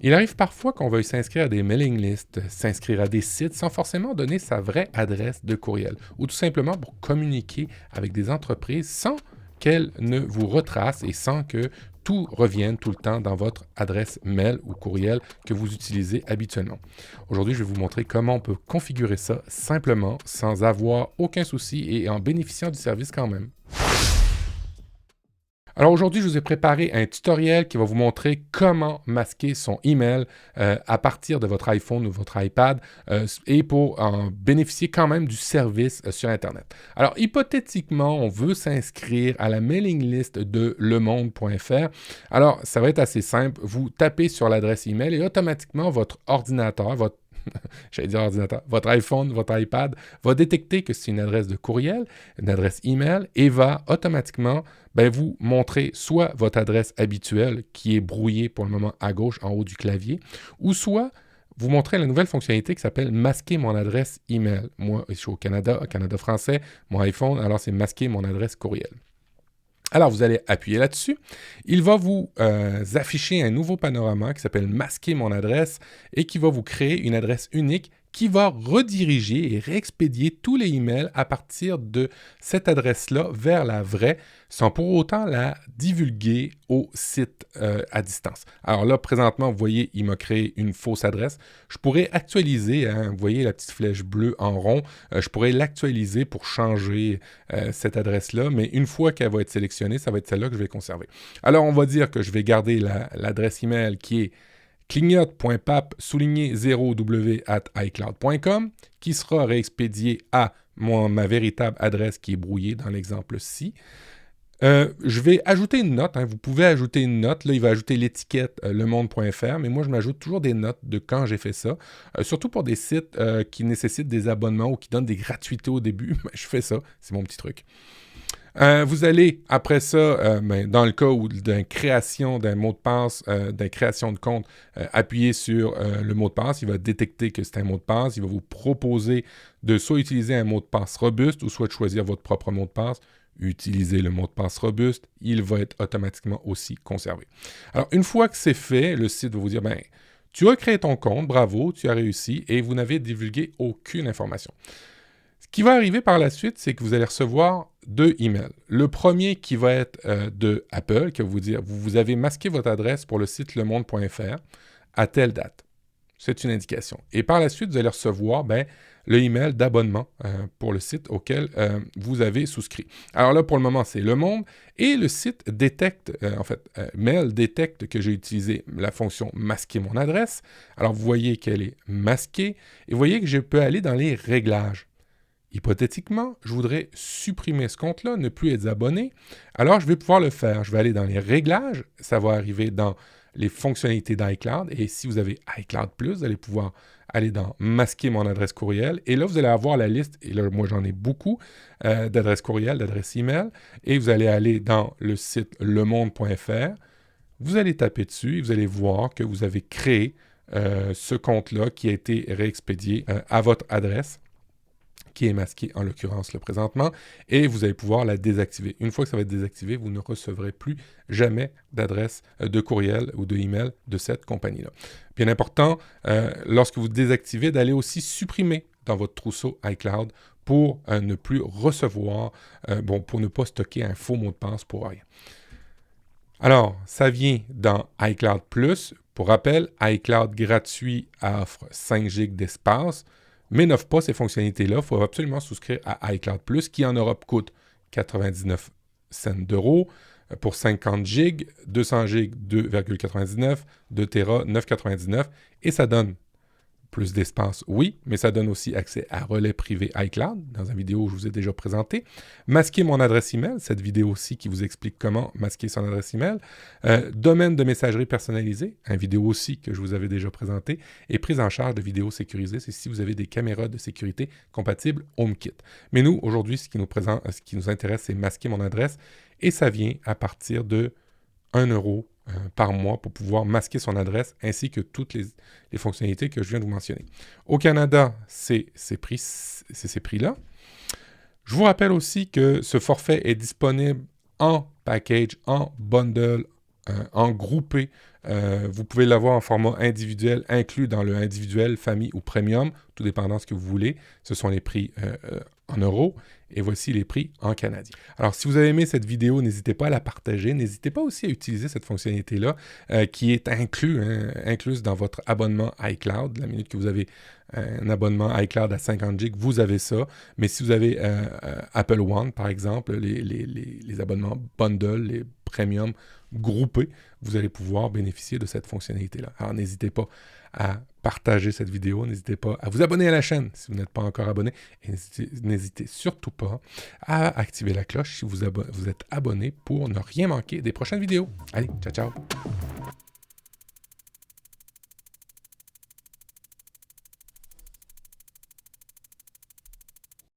Il arrive parfois qu'on veuille s'inscrire à des mailing lists, s'inscrire à des sites sans forcément donner sa vraie adresse de courriel, ou tout simplement pour communiquer avec des entreprises sans qu'elles ne vous retracent et sans que tout revienne tout le temps dans votre adresse mail ou courriel que vous utilisez habituellement. Aujourd'hui, je vais vous montrer comment on peut configurer ça simplement, sans avoir aucun souci et en bénéficiant du service quand même. Alors aujourd'hui, je vous ai préparé un tutoriel qui va vous montrer comment masquer son email à partir de votre iPhone ou votre iPad et pour en bénéficier quand même du service sur Internet. Alors hypothétiquement, on veut s'inscrire à la mailing list de lemonde.fr. Alors ça va être assez simple. Vous tapez sur l'adresse email et automatiquement votre ordinateur, votre iPhone, votre iPad va détecter que c'est une adresse de courriel, une adresse email et va automatiquement vous montrer soit votre adresse habituelle qui est brouillée pour le moment à gauche en haut du clavier, ou soit vous montrer la nouvelle fonctionnalité qui s'appelle masquer mon adresse email. Moi, je suis au Canada français, mon iPhone, alors c'est masquer mon adresse courriel. Alors, vous allez appuyer là-dessus. Il va vous afficher un nouveau panorama qui s'appelle « Masquer mon adresse » et qui va vous créer une adresse unique qui va rediriger et réexpédier tous les emails à partir de cette adresse-là vers la vraie, sans pour autant la divulguer au site à distance. Alors là, présentement, vous voyez, il m'a créé une fausse adresse. Je pourrais actualiser, vous voyez la petite flèche bleue en rond, je pourrais l'actualiser pour changer cette adresse-là, mais une fois qu'elle va être sélectionnée, ça va être celle-là que je vais conserver. Alors, on va dire que je vais garder l'adresse email qui est clignote.pap-0w@icloud.com qui sera réexpédié à ma véritable adresse qui est brouillée dans l'exemple-ci. Je vais ajouter une note. Vous pouvez ajouter une note. Là, il va ajouter l'étiquette lemonde.fr, mais moi, je m'ajoute toujours des notes de quand j'ai fait ça. Surtout pour des sites qui nécessitent des abonnements ou qui donnent des gratuités au début. Je fais ça. C'est mon petit truc. Vous allez, après ça, dans le cas d'une création d'un mot de passe, d'une création de compte, appuyer sur le mot de passe. Il va détecter que c'est un mot de passe. Il va vous proposer de soit utiliser un mot de passe robuste ou soit de choisir votre propre mot de passe. Utilisez le mot de passe robuste. Il va être automatiquement aussi conservé. Alors, une fois que c'est fait, le site va vous dire, tu as créé ton compte, bravo, tu as réussi et vous n'avez divulgué aucune information. Ce qui va arriver par la suite, c'est que vous allez recevoir 2 emails. Le premier qui va être de Apple, qui va vous dire « Vous avez masqué votre adresse pour le site lemonde.fr à telle date. » C'est une indication. Et par la suite, vous allez recevoir le email d'abonnement pour le site auquel vous avez souscrit. Alors là, pour le moment, c'est Le Monde. Et le site détecte, Mail détecte que j'ai utilisé la fonction « Masquer mon adresse ». Alors, vous voyez qu'elle est masquée. Et vous voyez que je peux aller dans les réglages. Hypothétiquement, je voudrais supprimer ce compte-là, ne plus être abonné. Alors, je vais pouvoir le faire. Je vais aller dans les réglages. Ça va arriver dans les fonctionnalités d'iCloud. Et si vous avez iCloud+, vous allez pouvoir aller dans « Masquer mon adresse courriel ». Et là, vous allez avoir la liste. Et là, moi, j'en ai beaucoup d'adresses courriel, d'adresses email. Et vous allez aller dans le site lemonde.fr. Vous allez taper dessus et vous allez voir que vous avez créé ce compte-là qui a été réexpédié à votre adresse, qui est masqué en l'occurrence le présentement, et vous allez pouvoir la désactiver. Une fois que ça va être désactivé, vous ne recevrez plus jamais d'adresse de courriel ou de email de cette compagnie-là. Bien important, lorsque vous désactivez, d'aller aussi supprimer dans votre trousseau iCloud pour ne plus recevoir, pour ne pas stocker un faux mot de passe pour rien. Alors, ça vient dans iCloud+. Pour rappel, iCloud gratuit offre 5 GB d'espace, mais n'offre pas ces fonctionnalités-là. Il faut absolument souscrire à iCloud+, qui en Europe coûte 99 cents d'euros pour 50 GB, 200 GB 2,99, 2 Tera 9,99, et ça donne plus d'espace, oui, mais ça donne aussi accès à relais privé iCloud, dans une vidéo que je vous ai déjà présenté. Masquer mon adresse email, cette vidéo aussi qui vous explique comment masquer son adresse email. Domaine de messagerie personnalisée, une vidéo aussi que je vous avais déjà présenté. Et prise en charge de vidéos sécurisées, c'est si vous avez des caméras de sécurité compatibles HomeKit. Mais nous, aujourd'hui, ce qui nous intéresse, c'est masquer mon adresse. Et ça vient à partir de 1 euro par mois pour pouvoir masquer son adresse ainsi que toutes les fonctionnalités que je viens de vous mentionner. Au Canada, c'est ces prix-là. Je vous rappelle aussi que ce forfait est disponible en package, en bundle, en groupé. Vous pouvez l'avoir en format individuel, inclus dans le individuel, famille ou premium, tout dépendant de ce que vous voulez. Ce sont les prix en euros. Et voici les prix en canadien. Alors, si vous avez aimé cette vidéo, n'hésitez pas à la partager. N'hésitez pas aussi à utiliser cette fonctionnalité-là qui est incluse dans votre abonnement iCloud. La minute que vous avez un abonnement iCloud à 50 GB, vous avez ça. Mais si vous avez Apple One, par exemple, les abonnements bundle, les premium groupés, vous allez pouvoir bénéficier de cette fonctionnalité-là. Alors, n'hésitez pas à partager cette vidéo. N'hésitez pas à vous abonner à la chaîne si vous n'êtes pas encore abonné. Et n'hésitez surtout pas à activer la cloche si vous êtes abonné pour ne rien manquer des prochaines vidéos. Allez, ciao, ciao!